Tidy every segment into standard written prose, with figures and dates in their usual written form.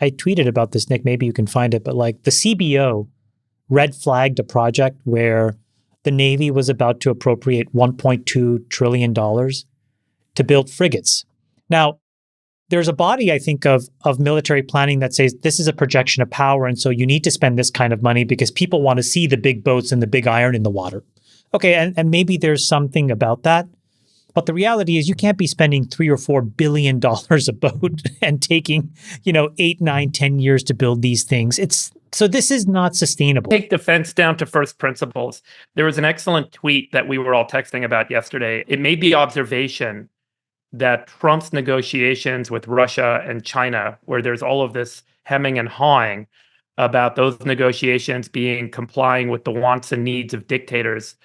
I tweeted about this, Nick, maybe you can find it, but like the CBO red flagged a project where the Navy was about to appropriate $1.2 trillion to build frigates. Now, there's a body, I think, of military planning that says this is a projection of power, and so you need to spend this kind of money because people want to see the big boats and the big iron in the water. Okay, and maybe there's something about that. But the reality is you can't be spending $3 or $4 billion a boat and taking, 8, 9, 10 years to build these things. So this is not sustainable. Take defense down to first principles. There was an excellent tweet that we were all texting about yesterday. It made the observation that Trump's negotiations with Russia and China, where there's all of this hemming and hawing about those negotiations complying with the wants and needs of dictators,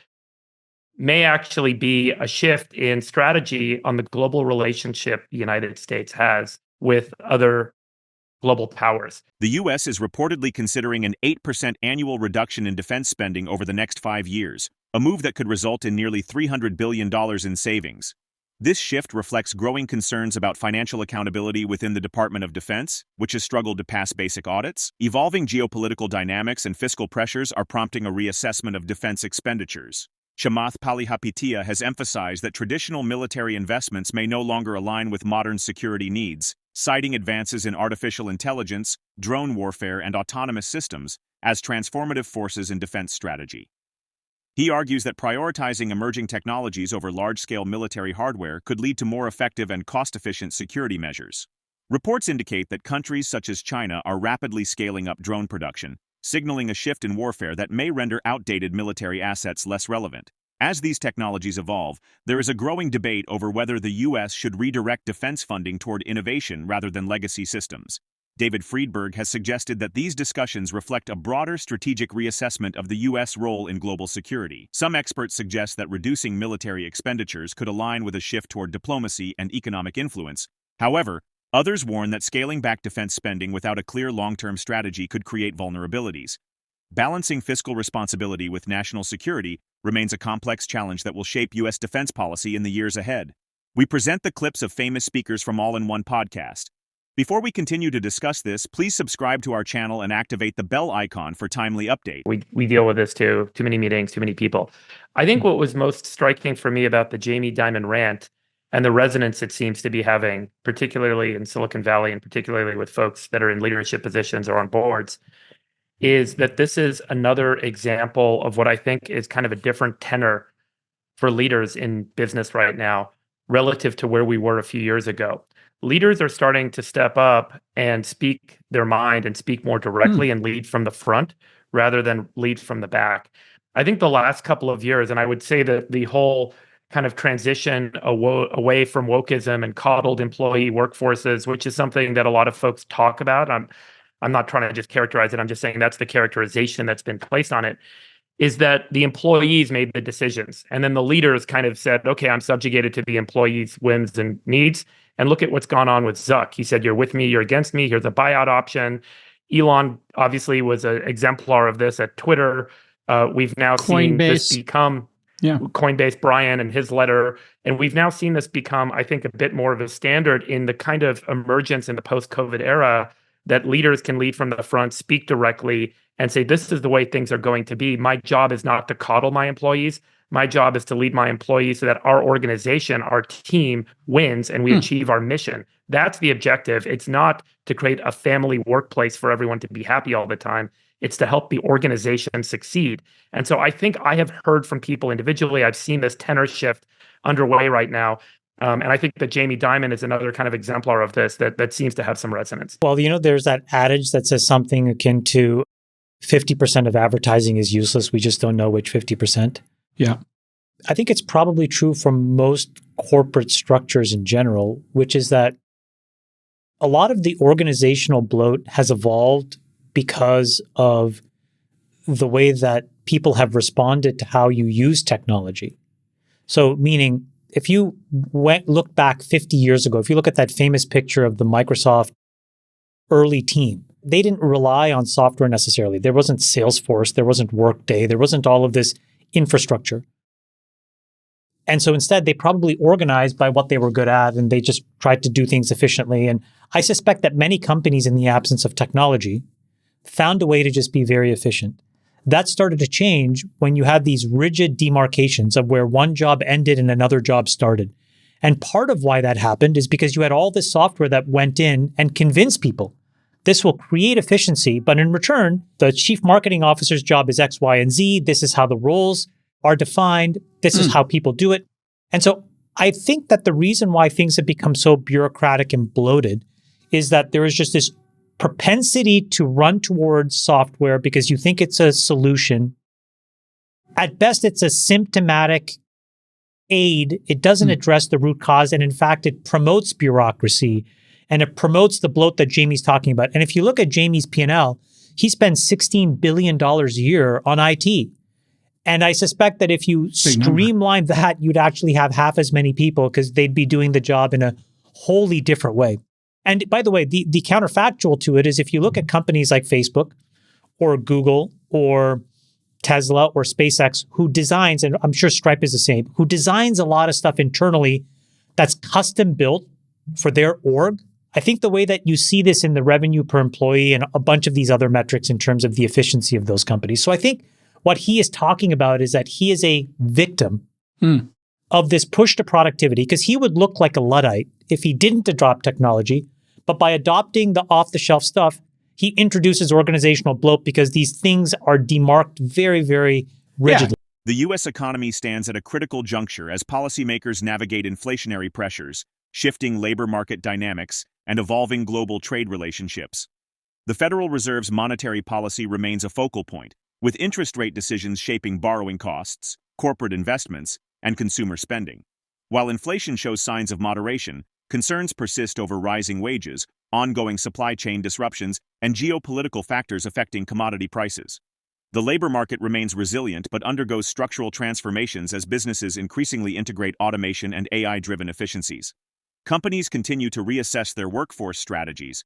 may actually be a shift in strategy on the global relationship the United States has with other global powers. The U.S. is reportedly considering an 8% annual reduction in defense spending over the next 5 years, a move that could result in nearly $300 billion in savings. This shift reflects growing concerns about financial accountability within the Department of Defense, which has struggled to pass basic audits. Evolving geopolitical dynamics and fiscal pressures are prompting a reassessment of defense expenditures. Chamath Palihapitiya has emphasized that traditional military investments may no longer align with modern security needs, citing advances in artificial intelligence, drone warfare, and autonomous systems as transformative forces in defense strategy. He argues that prioritizing emerging technologies over large-scale military hardware could lead to more effective and cost-efficient security measures. Reports indicate that countries such as China are rapidly scaling up drone production, signaling a shift in warfare that may render outdated military assets less relevant. As these technologies evolve, there is a growing debate over whether the U.S. should redirect defense funding toward innovation rather than legacy systems. DavidFriedberg has suggested that these discussions reflect a broader strategic reassessment of the U.S. role in global security. Some experts suggest that reducing military expenditures could align with a shift toward diplomacy and economic influence. However, others warn that scaling back defense spending without a clear long-term strategy could create vulnerabilities. Balancing fiscal responsibility with national security remains a complex challenge that will shape U.S. defense policy in the years ahead. We present the clips of famous speakers from All-in-One podcast. Before we continue to discuss this, please subscribe to our channel and activate the bell icon for timely updates. We deal with this too. Too many meetings, too many people. I think what was most striking for me about the Jamie Dimon rant and the resonance it seems to be having, particularly in Silicon Valley and particularly with folks that are in leadership positions or on boards, is that this is another example of what I think is kind of a different tenor for leaders in business right now relative to where we were a few years ago. Leaders are starting to step up and speak their mind and speak more directly and lead from the front rather than lead from the back. I think the last couple of years, and I would say that the whole kind of transition away from wokeism and coddled employee workforces, which is something that a lot of folks talk about. I'm not trying to just characterize it. I'm just saying that's the characterization that's been placed on it, is that the employees made the decisions. And then the leaders kind of said, okay, I'm subjugated to the employees' whims and needs. And look at what's gone on with Zuck. He said, you're with me, you're against me. Here's a buyout option. Elon obviously was an exemplar of this at Twitter. We've now seen this become Coinbase, Brian, and his letter. And we've now seen this become, I think, a bit more of a standard in the kind of emergence in the post-COVID era that leaders can lead from the front, speak directly, and say, this is the way things are going to be. My job is not to coddle my employees. My job is to lead my employees so that our organization, our team wins and we achieve our mission. That's the objective. It's not to create a family workplace for everyone to be happy all the time. It's to help the organization succeed. And so I think I have heard from people individually. I've seen this tenor shift underway right now. And I think that Jamie Dimon is another kind of exemplar of this that seems to have some resonance. Well, there's that adage that says something akin to 50% of advertising is useless. We just don't know which 50%. Yeah. I think it's probably true for most corporate structures in general, which is that a lot of the organizational bloat has evolved because of the way that people have responded to how you use technology. So meaning, if you look back 50 years ago, if you look at that famous picture of the Microsoft early team, they didn't rely on software necessarily. There wasn't Salesforce, there wasn't Workday, there wasn't all of this infrastructure. And so instead, they probably organized by what they were good at and they just tried to do things efficiently. And I suspect that many companies, in the absence of technology, found a way to just be very efficient. That started to change when you had these rigid demarcations of where one job ended and another job started. And part of why that happened is because you had all this software that went in and convinced people this will create efficiency, but in return, the chief marketing officer's job is X, Y, and Z. This is how the roles are defined. This is how people do it. And so I think that the reason why things have become so bureaucratic and bloated is that there is just this propensity to run towards software because you think it's a solution. At best, it's a symptomatic aid. It doesn't address the root cause. And in fact, it promotes bureaucracy and it promotes the bloat that Jamie's talking about. And if you look at Jamie's P&L, he spends $16 billion a year on IT. And I suspect that if you streamline that, you'd actually have half as many people because they'd be doing the job in a wholly different way. And by the way, the counterfactual to it is if you look at companies like Facebook or Google or Tesla or SpaceX, who designs, and I'm sure Stripe is the same, who designs a lot of stuff internally that's custom built for their org. I think the way that you see this in the revenue per employee and a bunch of these other metrics in terms of the efficiency of those companies. So I think what he is talking about is that he is a victim of this push to productivity because he would look like a Luddite if he didn't adopt technology. But by adopting the off-the-shelf stuff, he introduces organizational bloat because these things are demarked very, very rigidly. The U.S. economy stands at a critical juncture as policymakers navigate inflationary pressures, shifting labor market dynamics, and evolving global trade relationships. The Federal Reserve's monetary policy remains a focal point, with interest rate decisions shaping borrowing costs, corporate investments, and consumer spending. While inflation shows signs of moderation, concerns persist over rising wages, ongoing supply chain disruptions, and geopolitical factors affecting commodity prices. The labor market remains resilient but undergoes structural transformations as businesses increasingly integrate automation and AI-driven efficiencies. Companies continue to reassess their workforce strategies.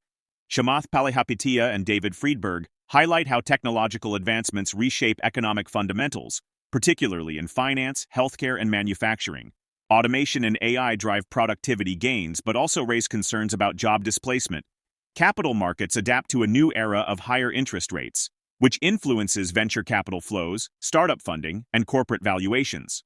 Chamath Palihapitiya and DavidFriedberg highlight how technological advancements reshape economic fundamentals, particularly in finance, healthcare, and manufacturing. Automation and AI drive productivity gains but also raise concerns about job displacement. Capital markets adapt to a new era of higher interest rates, which influences venture capital flows, startup funding, and corporate valuations.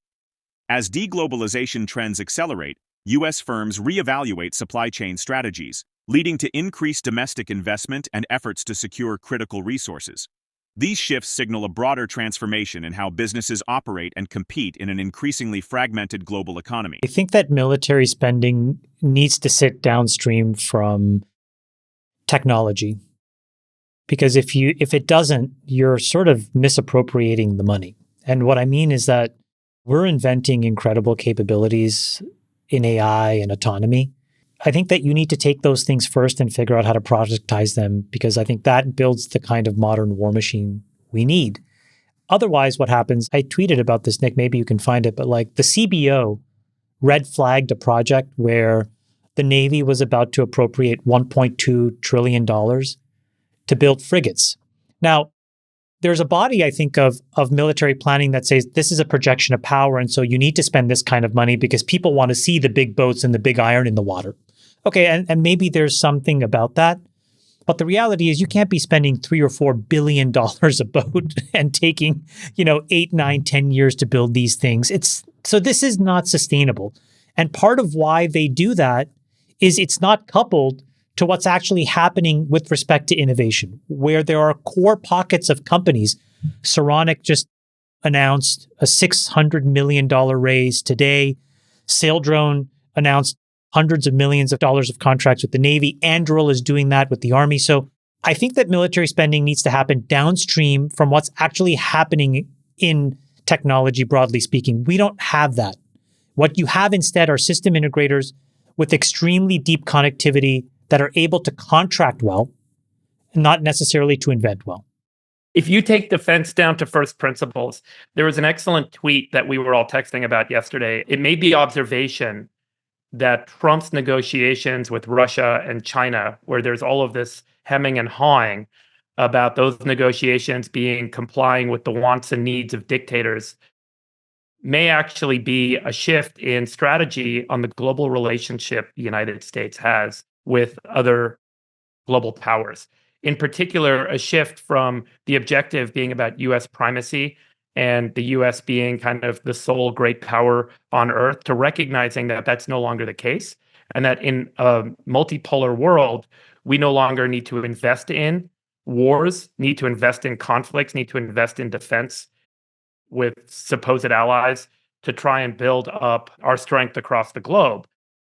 As deglobalization trends accelerate, U.S. firms reevaluate supply chain strategies, leading to increased domestic investment and efforts to secure critical resources. These shifts signal a broader transformation in how businesses operate and compete in an increasingly fragmented global economy. I think that military spending needs to sit downstream from technology. Because if it doesn't, you're sort of misappropriating the money. And what I mean is that we're inventing incredible capabilities in AI and autonomy. I think that you need to take those things first and figure out how to productize them because I think that builds the kind of modern war machine we need. Otherwise, what happens, I tweeted about this, Nick, maybe you can find it, but like the CBO red flagged a project where the Navy was about to appropriate $1.2 trillion to build frigates. Now, there's a body, I think, of military planning that says this is a projection of power, and so you need to spend this kind of money because people want to see the big boats and the big iron in the water. Okay, and maybe there's something about that, but the reality is you can't be spending $3 or $4 billion a boat and taking, 8, 9, 10 years to build these things. So this is not sustainable. And part of why they do that is it's not coupled to what's actually happening with respect to innovation, where there are core pockets of companies. Saronic just announced a $600 million raise today. Saildrone announced hundreds of millions of dollars of contracts with the Navy. Anduril is doing that with the Army. So I think that military spending needs to happen downstream from what's actually happening in technology, broadly speaking. We don't have that. What you have instead are system integrators with extremely deep connectivity that are able to contract well, and not necessarily to invent well. If you take defense down to first principles, there was an excellent tweet that we were all texting about yesterday. It made the observation that Trump's negotiations with Russia and China, where there's all of this hemming and hawing about those negotiations complying with the wants and needs of dictators, may actually be a shift in strategy on the global relationship the United States has with other global powers. In particular, a shift from the objective being about US primacy and the US being kind of the sole great power on earth to recognizing that that's no longer the case, and that in a multipolar world, we no longer need to invest in wars, need to invest in conflicts, need to invest in defense with supposed allies to try and build up our strength across the globe.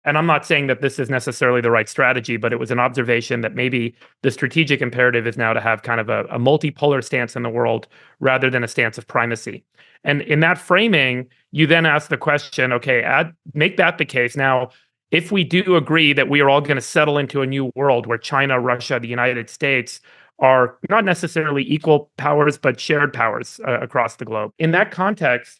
And I'm not saying that this is necessarily the right strategy, but it was an observation that maybe the strategic imperative is now to have kind of a multipolar stance in the world rather than a stance of primacy. And in that framing, you then ask the question, okay, make that the case. Now, if we do agree that we are all going to settle into a new world where China, Russia, the United States are not necessarily equal powers, but shared powers across the globe. In that context,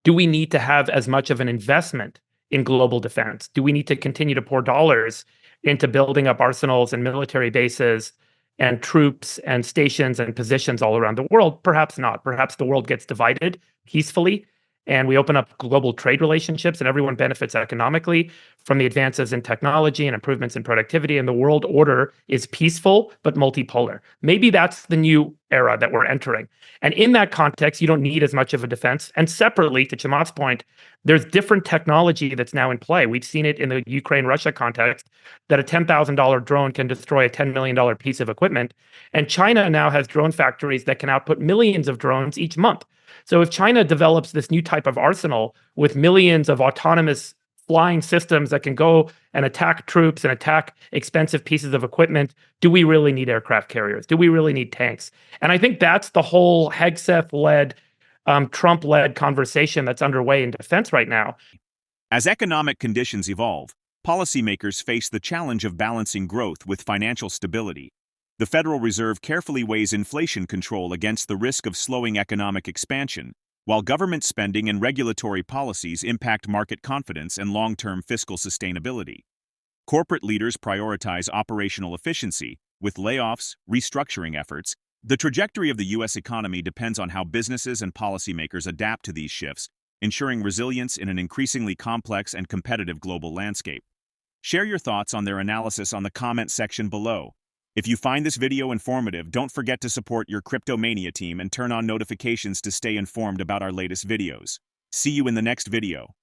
do we need to have as much of an investment in global defense? Do we need to continue to pour dollars into building up arsenals and military bases and troops and stations and positions all around the world? Perhaps not. Perhaps the world gets divided peacefully and we open up global trade relationships and everyone benefits economically from the advances in technology and improvements in productivity, and the world order is peaceful but multipolar. Maybe that's the new era that we're entering. And in that context, you don't need as much of a defense. And separately, to Chamath's point, there's different technology that's now in play. We've seen it in the Ukraine-Russia context that a $10,000 drone can destroy a $10 million piece of equipment. And China now has drone factories that can output millions of drones each month. So if China develops this new type of arsenal with millions of autonomous flying systems that can go and attack troops and attack expensive pieces of equipment, do we really need aircraft carriers? Do we really need tanks? And I think that's the whole Hegseth-led, Trump-led conversation that's underway in defense right now. As economic conditions evolve, policymakers face the challenge of balancing growth with financial stability. The Federal Reserve carefully weighs inflation control against the risk of slowing economic expansion, while government spending and regulatory policies impact market confidence and long-term fiscal sustainability. Corporate leaders prioritize operational efficiency, with layoffs, restructuring efforts. The trajectory of the U.S. economy depends on how businesses and policymakers adapt to these shifts, ensuring resilience in an increasingly complex and competitive global landscape. Share your thoughts on their analysis on the comment section below. If you find this video informative, don't forget to support your Cryptomania team and turn on notifications to stay informed about our latest videos. See you in the next video.